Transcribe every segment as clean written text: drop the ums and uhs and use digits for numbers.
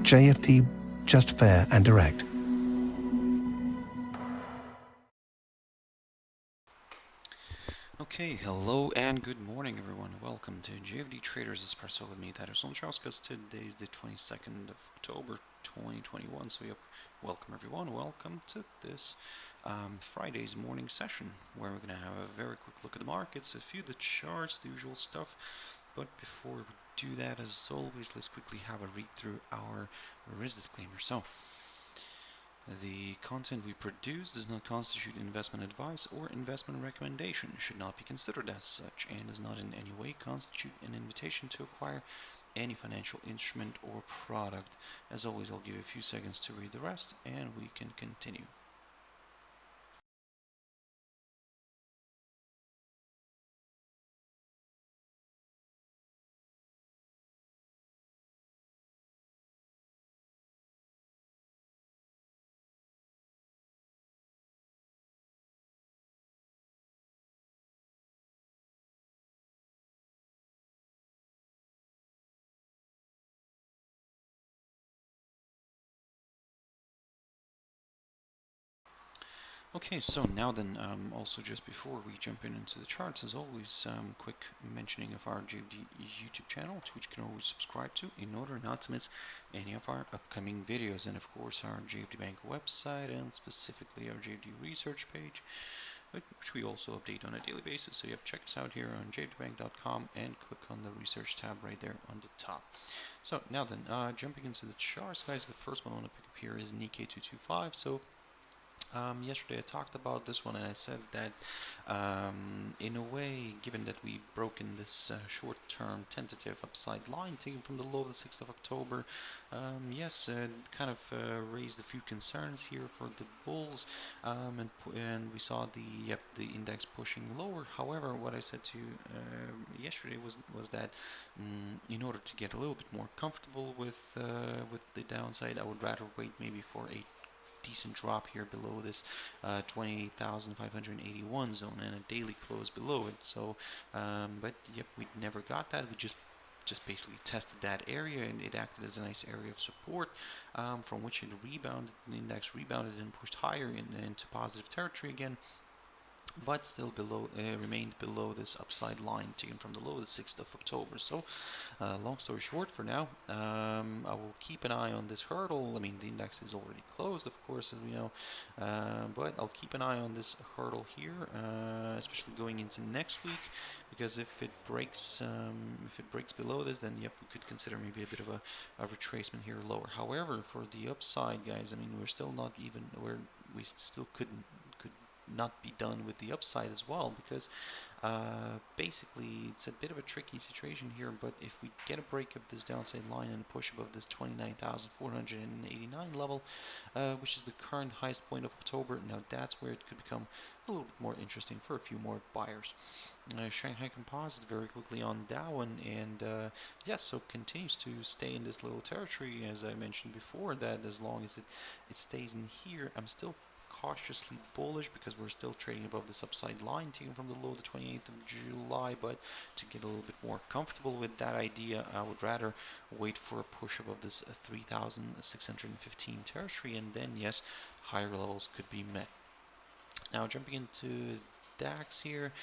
JFD, just fair and direct. Okay, hello and good morning everyone. Welcome to JFD Traders Espresso with me, Darius Anucauskas. Today is the 22nd of October 2021. So yep, welcome everyone. Welcome to this Friday's morning session where we're going to have a very quick look at the markets, a few of the charts, the usual stuff. But before we do that, as always, let's quickly have a read through our risk disclaimer. So, the content we produce does not constitute investment advice or investment recommendation, should not be considered as such, and does not in any way constitute an invitation to acquire any financial instrument or product. As always, I'll give you a few seconds to read the rest and we can continue. Okay, so now then, also just before we jump into the charts, as always, quick mentioning of our JFD YouTube channel, to which you can always subscribe to in order not to miss any of our upcoming videos, and of course our JFD Bank website and specifically our JFD research page, which we also update on a daily basis. So you have check us out here on jfdbank.com and click on the research tab right there on the top. So now then, jumping into the charts, guys, the first one I want to pick up here is Nikkei 225. So yesterday I talked about this one and I said that in a way, given that we've broken this short-term tentative upside line taken from the low of the 6th of October, yes, kind of raised a few concerns here for the bulls, and we saw the index pushing lower. However, what I said to you yesterday was that in order to get a little bit more comfortable with the downside, I would rather wait maybe for a decent drop here below this 28,581 zone and a daily close below it. So but yep, we never got that. We just basically tested that area and it acted as a nice area of support, from which it rebounded. The index rebounded and pushed higher into positive territory again, but still below, remained below this upside line taken from the low of the 6th of October. So long story short, for now, I will keep an eye on this hurdle. I mean, the index is already closed, of course, as we know, but I'll keep an eye on this hurdle here, especially going into next week, because if it breaks below this, then yep, we could consider maybe a bit of a retracement here lower. However, for the upside, guys, I mean, we're still not even where we still could not be done with the upside as well, because basically it's a bit of a tricky situation here. But if we get a break of this downside line and push above this 29,489 level, which is the current highest point of October, now that's where it could become a little bit more interesting for a few more buyers. Shanghai Composite very quickly on Dow, and yes, so continues to stay in this little territory, as I mentioned before, that as long as it stays in here, I'm still cautiously bullish, because we're still trading above this upside line taken from the low of the 28th of July. But to get a little bit more comfortable with that idea, I would rather wait for a push above this 3,615 territory, and then yes, higher levels could be met. Now jumping into DAX here,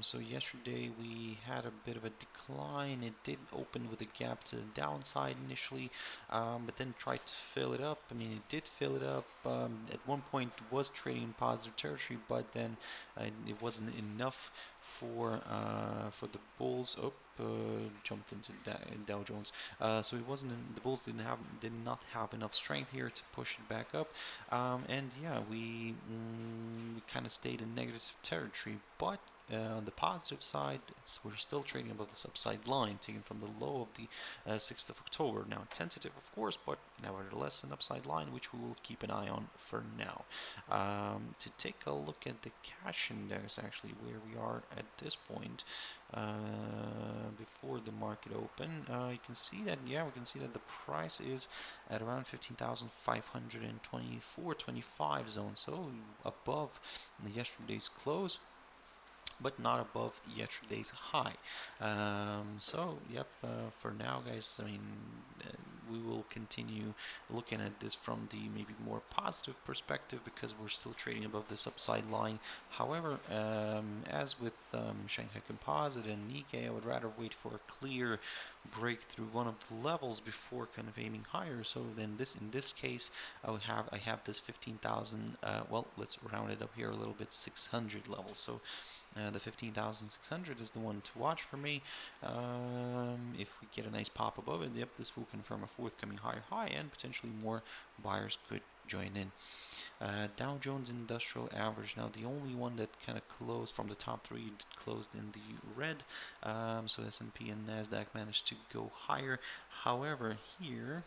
so yesterday we had a bit of a decline. It did open with a gap to the downside initially, but then tried to fill it up. I mean, it did fill it up. At one point was trading in positive territory, but then it wasn't enough for the bulls. Jumped into Dow Jones, so it wasn't. The bulls did not have enough strength here to push it back up, and yeah, we kind of stayed in negative territory. But on the positive side, we're still trading above this upside line taken from the low of the 6th of October. Now tentative, of course, but nevertheless an upside line, which we will keep an eye on for now. To take a look at the cash index, actually, where we are at this point before the market open, you can see that, yeah, we can see that the price is at around 15,524.25 zone, so above yesterday's close, but not above yesterday's high. So yep, for now, guys, I mean, we will continue looking at this from the maybe more positive perspective because we're still trading above this upside line. However, as with Shanghai Composite and Nikkei, I would rather wait for a clear breakthrough one of the levels before kind of aiming higher. So then in this case, I have this 15,000. Well, let's round it up here a little bit, 600 level. So the 15,600 is the one to watch for me. If we get a nice pop above it, yep, this will confirm a forthcoming higher high, and potentially more buyers could join in. Dow Jones Industrial Average, now the only one that kind of closed from the top three, closed in the red. So S&P and Nasdaq managed to go higher. However, here,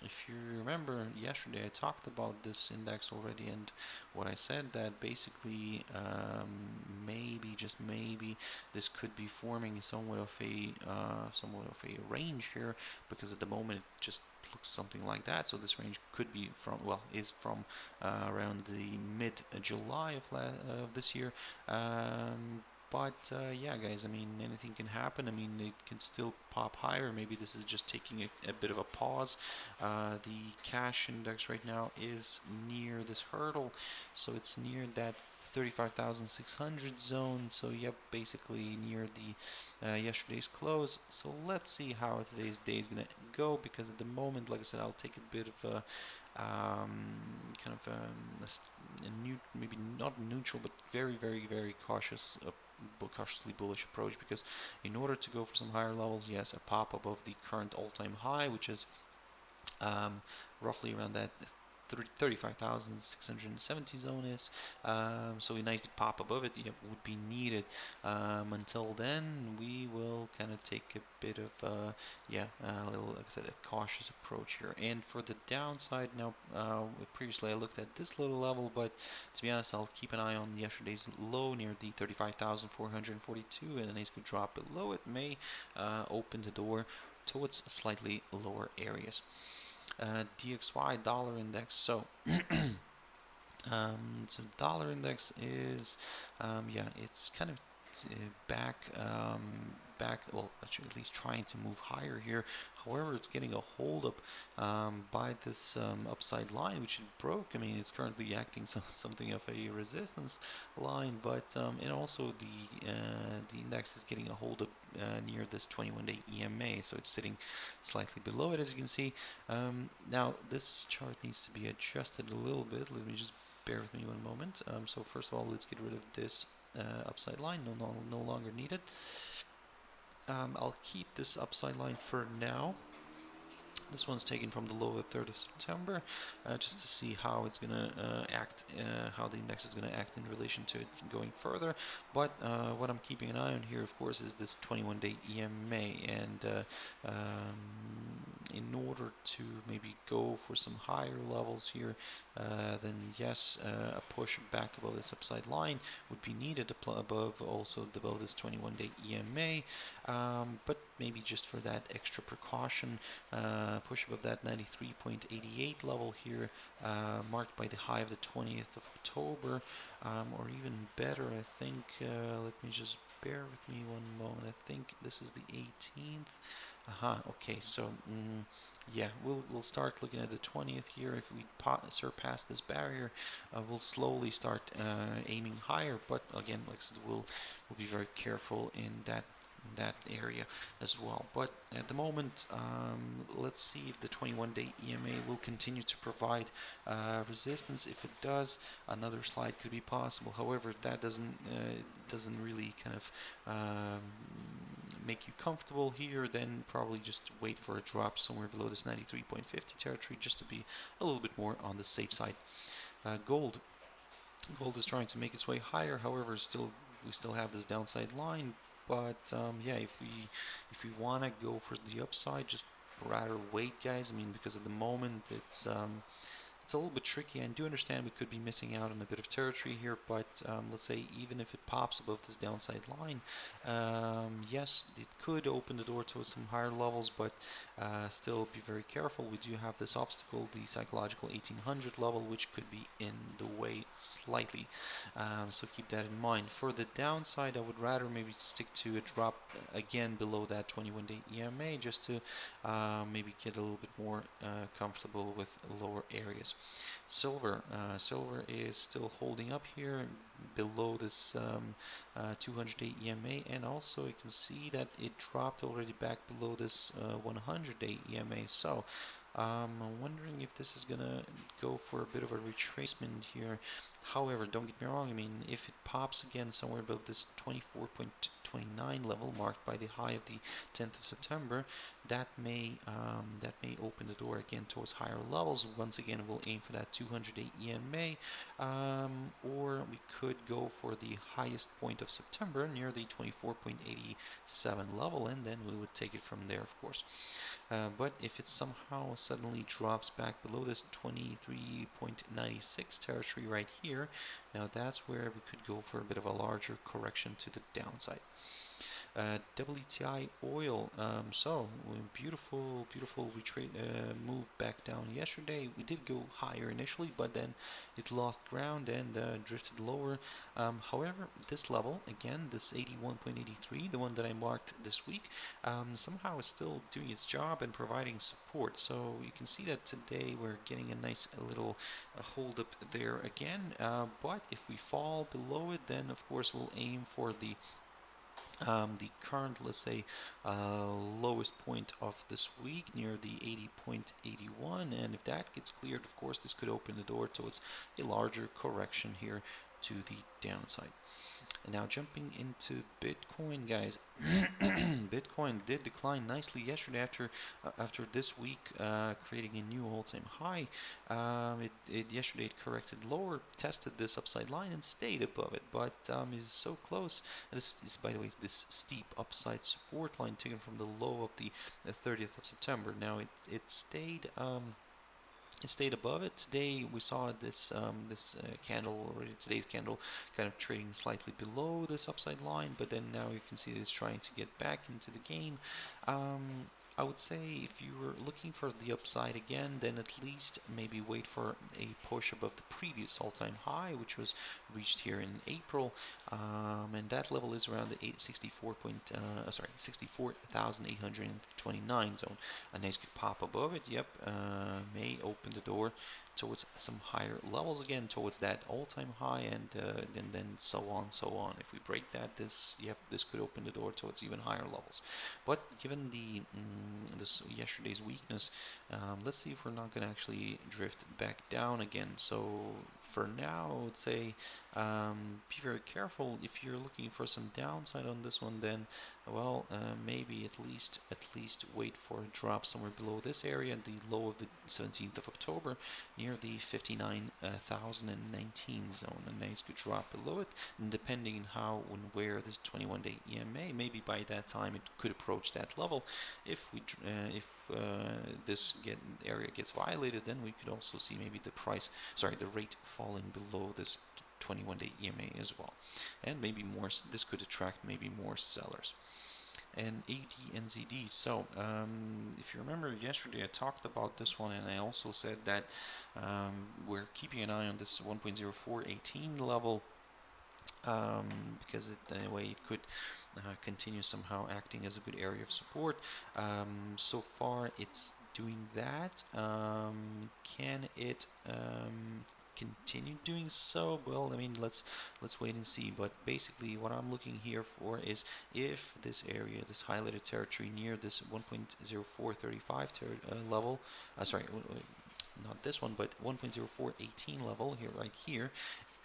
if you remember yesterday, I talked about this index already, and what I said that basically maybe, just maybe, this could be forming somewhat of a range here, because at the moment it just looks something like that. So this range could be from, well, is from around the mid-July of this year. But yeah, guys, I mean, anything can happen. I mean, it can still pop higher. Maybe this is just taking a bit of a pause. The cash index right now is near this hurdle, so it's near that 35,600 zone. So yep, basically near the yesterday's close. So let's see how today's day is gonna go, because at the moment, like I said, I'll take a bit of a maybe not neutral, but very cautiously bullish approach, because in order to go for some higher levels, yes, a pop above the current all-time high, which is roughly around that 35,670 zone is, so a nice pop above it, would be needed. Until then, we will kind of take a bit of a little, like I said, a cautious approach here. And for the downside, now previously I looked at this little level, but to be honest, I'll keep an eye on yesterday's low near the 35,442, and a nice good drop below it may open the door towards slightly lower areas. Dxy Dollar Index. So, so dollar index is, it's kind of back, well, actually at least trying to move higher here. However, it's getting a hold up by this upside line, which it broke. I mean, it's currently acting something of a resistance line, but and also the index is getting a hold up near this 21-day EMA, so it's sitting slightly below it, as you can see. Now, this chart needs to be adjusted a little bit. Let me just bear with me one moment. So first of all, let's get rid of this upside line, no longer needed. I'll keep this upside line for now. This one's taken from the low of 3rd of September, just to see how it's going to act, how the index is going to act in relation to it going further. But what I'm keeping an eye on here, of course, is this 21-day EMA, and in order to maybe go for some higher levels here, then yes, a push back above this upside line would be needed, above this 21-day EMA, but maybe just for that extra precaution, push above that 93.88 level here, marked by the high of the 20th of October, or even better, I think, let me just bear with me one moment, I think this is the 18th. Okay, so yeah, we'll start looking at the 20th here. If we surpass this barrier, we'll slowly start aiming higher, but again, like I said, we'll be very careful in that area as well. But at the moment, let's see if the 21-day EMA will continue to provide resistance. If it does, another slide could be possible. However, if that doesn't really kind of make you comfortable here, then probably just wait for a drop somewhere below this 93.50 territory, just to be a little bit more on the safe side. Gold is trying to make its way higher. However, we still have this downside line. But yeah, if we want to go for the upside, just rather wait, guys. I mean, because at the moment it's it's a little bit tricky. I do understand we could be missing out on a bit of territory here, but let's say even if it pops above this downside line, yes, it could open the door to some higher levels, but still be very careful. We do have this obstacle, the psychological 1800 level, which could be in the way slightly. So keep that in mind. For the downside, I would rather maybe stick to a drop again below that 21-day EMA, just to maybe get a little bit more comfortable with lower areas. Silver is still holding up here below this 200-day EMA, and also you can see that it dropped already back below this 100-day EMA. So I'm wondering if this is gonna go for a bit of a retracement here. However, don't get me wrong, I mean, if it pops again somewhere above this 24.29 level marked by the high of the 10th of September, that may open the door again towards higher levels. Once again, we'll aim for that 200-day EMA, or we could go for the highest point of September near the 24.87 level, and then we would take it from there, of course. But if it somehow suddenly drops back below this 23.96 territory right here, now that's where we could go for a bit of a larger correction to the downside. WTI oil, so beautiful move back down yesterday. We did go higher initially, but then it lost ground and drifted lower. However, this level, again, this 81.83, the one that I marked this week, somehow is still doing its job and providing support. So you can see that today we're getting a nice little hold up there again, but if we fall below it, then of course we'll aim for the current, let's say, lowest point of this week near the 80.81, and if that gets cleared, of course, this could open the door towards a larger correction here to the downside. And now jumping into Bitcoin, guys. Bitcoin did decline nicely yesterday after this week creating a new all-time high. Yesterday it corrected lower, tested this upside line and stayed above it, but is so close. And this is, by the way, this steep upside support line taken from the low of the 30th of September. Now it stayed. It stayed above it. Today we saw this candle already. Today's candle kind of trading slightly below this upside line, but then now you can see it's trying to get back into the game. I would say if you were looking for the upside again, then at least maybe wait for a push above the previous all-time high, which was reached here in April, and that level is around the 64,829 zone. A nice good pop above it, yep, may open the door towards some higher levels again, towards that all-time high, and then so on. If we break that, this could open the door towards even higher levels. But given the this yesterday's weakness, let's see if we're not going to actually drift back down again. So for now, I would say be very careful. If you're looking for some downside on this one, then well, maybe at least wait for a drop somewhere below this area, the low of the 17th of October, near the 59,019 zone. A nice good drop below it, and depending on how and where this 21-day EMA, maybe by that time it could approach that level. If this area gets violated, then we could also see maybe the rate falling below this 21-day EMA as well, and maybe more. This could attract maybe more sellers. And ADNZD. So if you remember yesterday, I talked about this one, and I also said that we're keeping an eye on this 1.0418 level because anyway it could continue somehow acting as a good area of support. So far, it's doing that. Can it continue doing so? Well, I mean, let's wait and see. But basically what I'm looking here for is if this area, this highlighted territory near this 1.0435 level, not this one, but 1.0418 level here, right here,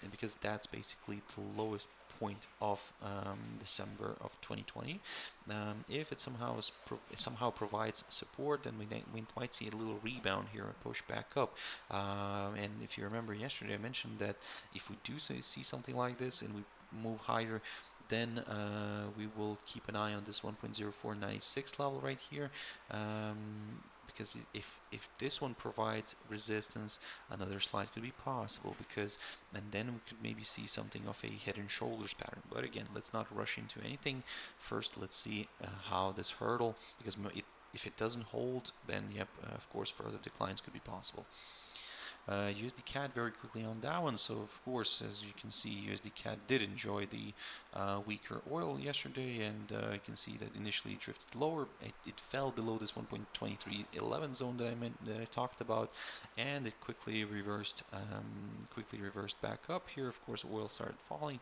and because that's basically the lowest point of December of 2020. If it somehow provides support, then we might see a little rebound here and push back up. And if you remember yesterday, I mentioned that if we do see something like this and we move higher, then we will keep an eye on this 1.0496 level right here, because because if this one provides resistance, another slide could be possible, because and then we could maybe see something of a head and shoulders pattern. But again, let's not rush into anything. First, let's see how this hurdle, because if it doesn't hold, then yep, of course further declines could be possible. USD CAD very quickly on that one. So of course, as you can see, USD CAD did enjoy the weaker oil yesterday, and you can see that initially it drifted lower. It fell below this 1.2311 zone that I talked about, and it quickly reversed back up here. Of course, oil started falling.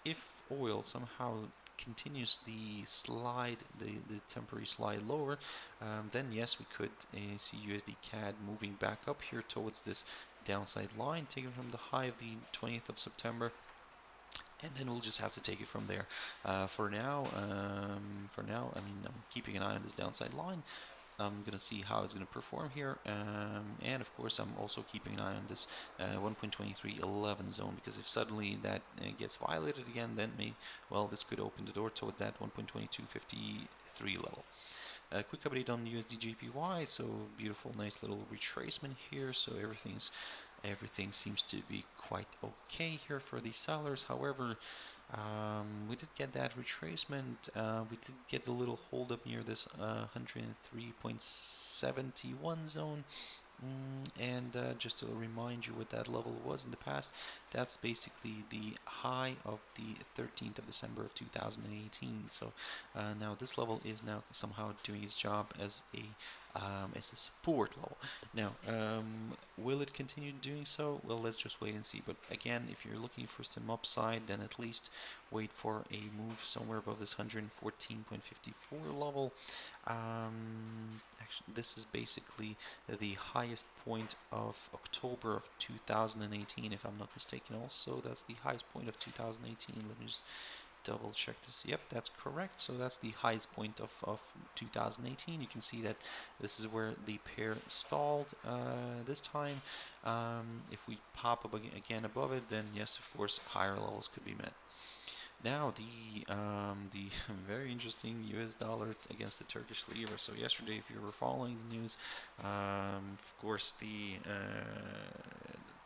If oil somehow continues the slide, the temporary slide lower, then yes, we could see USD CAD moving back up here towards this downside line taken from the high of the 20th of September, and then we'll just have to take it from there. For now, I mean, I'm keeping an eye on this downside line. I'm gonna see how it's gonna perform here, and of course I'm also keeping an eye on this 1.2311 zone, because if suddenly that gets violated again, then this could open the door toward that 1.2253 level. A quick update on USD Jpy. So beautiful, nice little retracement here. So everything seems to be quite okay here for the sellers. However, we did get that retracement. We did get a little hold up near this 103.71 zone. And just to remind you what that level was in the past, that's basically the high of the 13th of December of 2018. So now this level is now somehow doing its job as a support level. Now, will it continue doing so? Well, let's just wait and see. But again, if you're looking for some upside, then at least wait for a move somewhere above this 114.54 level. Actually, this is basically the highest point of October of 2018, if I'm not mistaken. Also, that's the highest point of 2018. Let me just double check this. Yep, that's correct. So that's the highest point of 2018. You can see that this is where the pair stalled this time. If we pop up again above it, then yes, of course, higher levels could be met. Now the very interesting US dollar against the Turkish lira. So yesterday, if you were following the news, of course the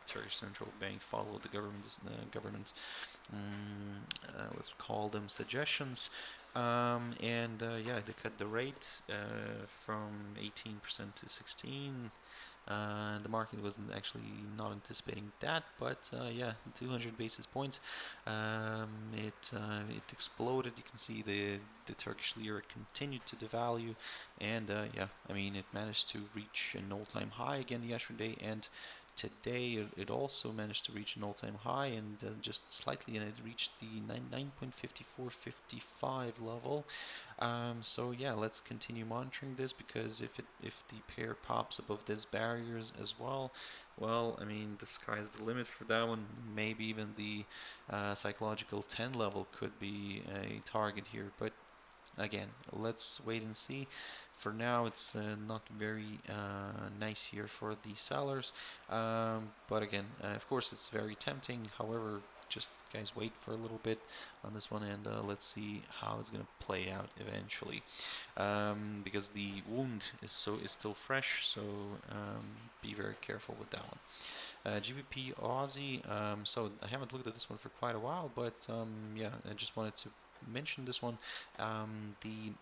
Turkish central bank followed the government let's call them suggestions, and yeah, they cut the rate from 18% to 16%. The market wasn't actually not anticipating that, but yeah, 200 basis points. It exploded. You can see the Turkish lira continued to devalue, and yeah, I mean, it managed to reach an all-time high again yesterday, and today it also managed to reach an all-time high, and just slightly, and it reached the 9.5455 level. So yeah, let's continue monitoring this, because if the pair pops above these barriers as well, well, I mean, the sky's the limit for that one. Maybe even the psychological 10 level could be a target here, but again, let's wait and see. For now, it's not very nice here for the sellers, but again, of course, it's very tempting. However, just guys, wait for a little bit on this one, and let's see how it's going to play out eventually, because the wound is still fresh, so be very careful with that one. Gbp Aussie. So I haven't looked at this one for quite a while, but yeah, I just wanted to mention this one. The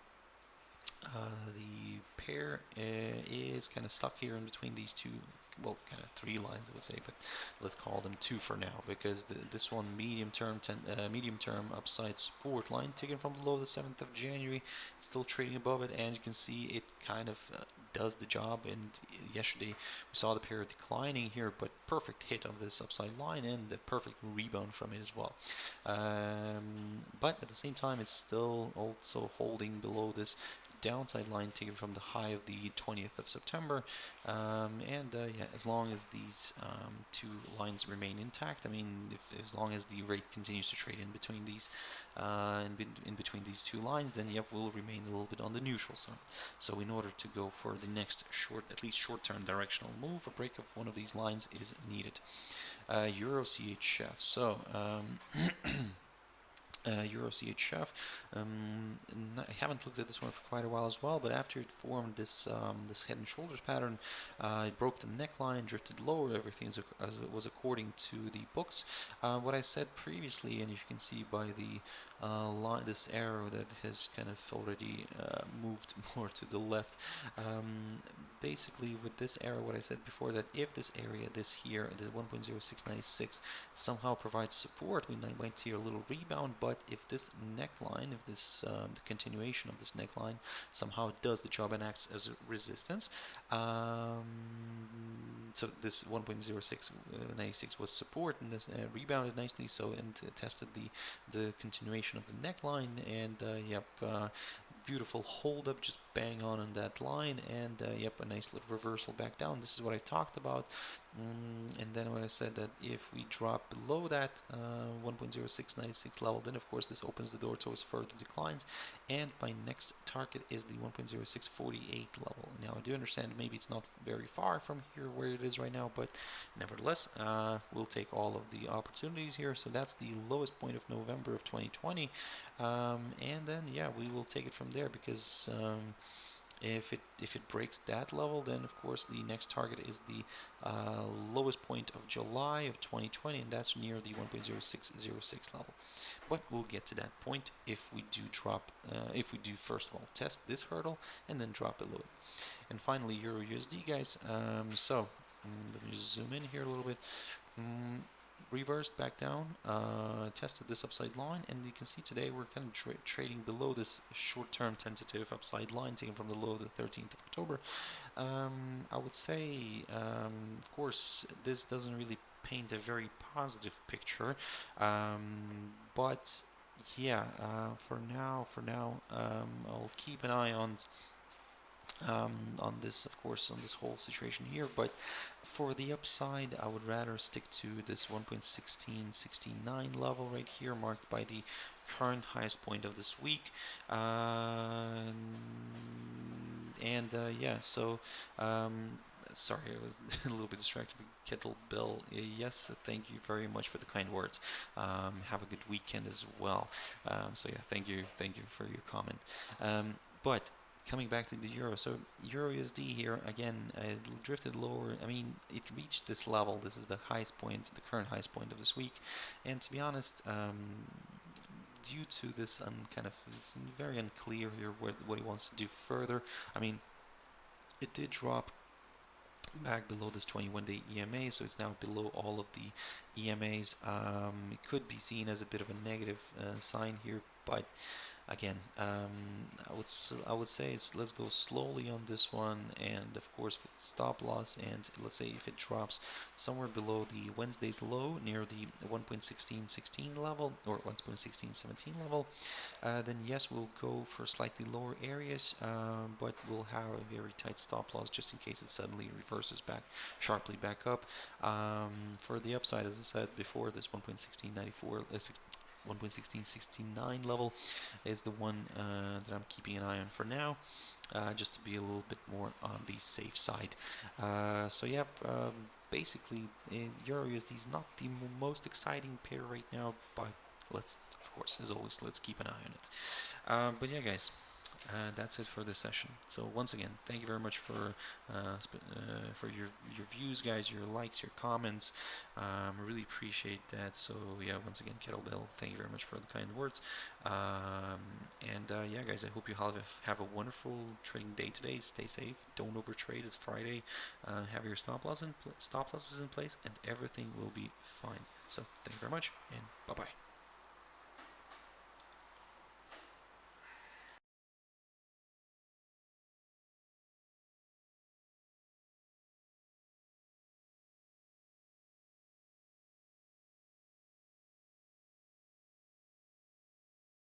pair is kind of stuck here in between these two, well, kind of three lines, I would say, but let's call them two for now, because this one medium term upside support line taken from the low of the 7th of January, still trading above it, and you can see it kind of does the job. And yesterday we saw the pair declining here, but perfect hit of this upside line and a perfect rebound from it as well. But at the same time, it's still also holding below this downside line taken from the high of the 20th of September, and yeah, as long as these two lines remain intact, I mean, as long as the rate continues to trade in between these in between these two lines, then yep, we'll remain a little bit on the neutral zone. So in order to go for the next at least short-term directional move, a break of one of these lines is needed. EURUSD. So Euro CHF. I haven't looked at this one for quite a while as well, but after it formed this this head and shoulders pattern, it broke the neckline, drifted lower. Everything as it was according to the books. What I said previously, and you can see by the line, this arrow that has kind of already moved more to the left. Basically, with this arrow, what I said before, that if this area, this here, the 1.0696, somehow provides support, we might see a little rebound. But if this neckline, if this the continuation of this neckline somehow does the job and acts as a resistance, so this 1.0696 was support, and this rebounded nicely, so and tested the continuation of the neckline, and yep, beautiful hold up, just bang on that line, and yep, a nice little reversal back down. This is what I talked about. And then when I said that if we drop below that 1.0696 level, then of course this opens the door towards further declines, and my next target is the 1.0648 level. Now I do understand maybe it's not very far from here where it is right now, but nevertheless we'll take all of the opportunities here. So that's the lowest point of November of 2020, and then yeah, we will take it from there, because if it breaks that level, then of course the next target is the lowest point of July of 2020, and that's near the 1.0606 level. But we'll get to that point if we do drop, if we do first of all test this hurdle and then drop below it. And finally, EURUSD, guys. Let me just zoom in here a little bit. Reversed back down, tested this upside line, and you can see today we're kind of trading below this short-term tentative upside line taken from the low of the 13th of October. I would say, of course, this doesn't really paint a very positive picture, but yeah, for now, I'll keep an eye on this, of course, on this whole situation here. But for the upside, I would rather stick to this 1.1669 level right here, marked by the current highest point of this week. Yeah, so sorry, I was a little bit distracted by kettlebell. Yes, thank you very much for the kind words. Have a good weekend as well. So yeah, thank you for your comment. But coming back to the euro, so EURUSD here again, it drifted lower. I mean, it reached this level. This is the highest point, the current highest point of this week. And to be honest, due to this it's very unclear here what he wants to do further. I mean, it did drop back below this 21-day EMA, so it's now below all of the EMAs. It could be seen as a bit of a negative sign here, but again, I would say let's go slowly on this one, and of course with stop loss, and let's say if it drops somewhere below the Wednesday's low near the 1.1616 level or 1.1617 level, then yes, we'll go for slightly lower areas, but we'll have a very tight stop loss just in case it suddenly reverses back sharply back up. For the upside, as I said before, this 1.1669 level is the one that I'm keeping an eye on for now, just to be a little bit more on the safe side. So yeah, basically EURUSD is not the most exciting pair right now, but let's, of course, as always, let's keep an eye on it. But yeah, guys, that's it for this session. So once again, thank you very much for your views, guys, your likes, your comments. I really appreciate that. So yeah, once again, Kettlebell, thank you very much for the kind words. Yeah, guys, I hope you have a wonderful trading day today. Stay safe. Don't overtrade. It's Friday. Have your stop losses in place, and everything will be fine. So thank you very much, and bye bye.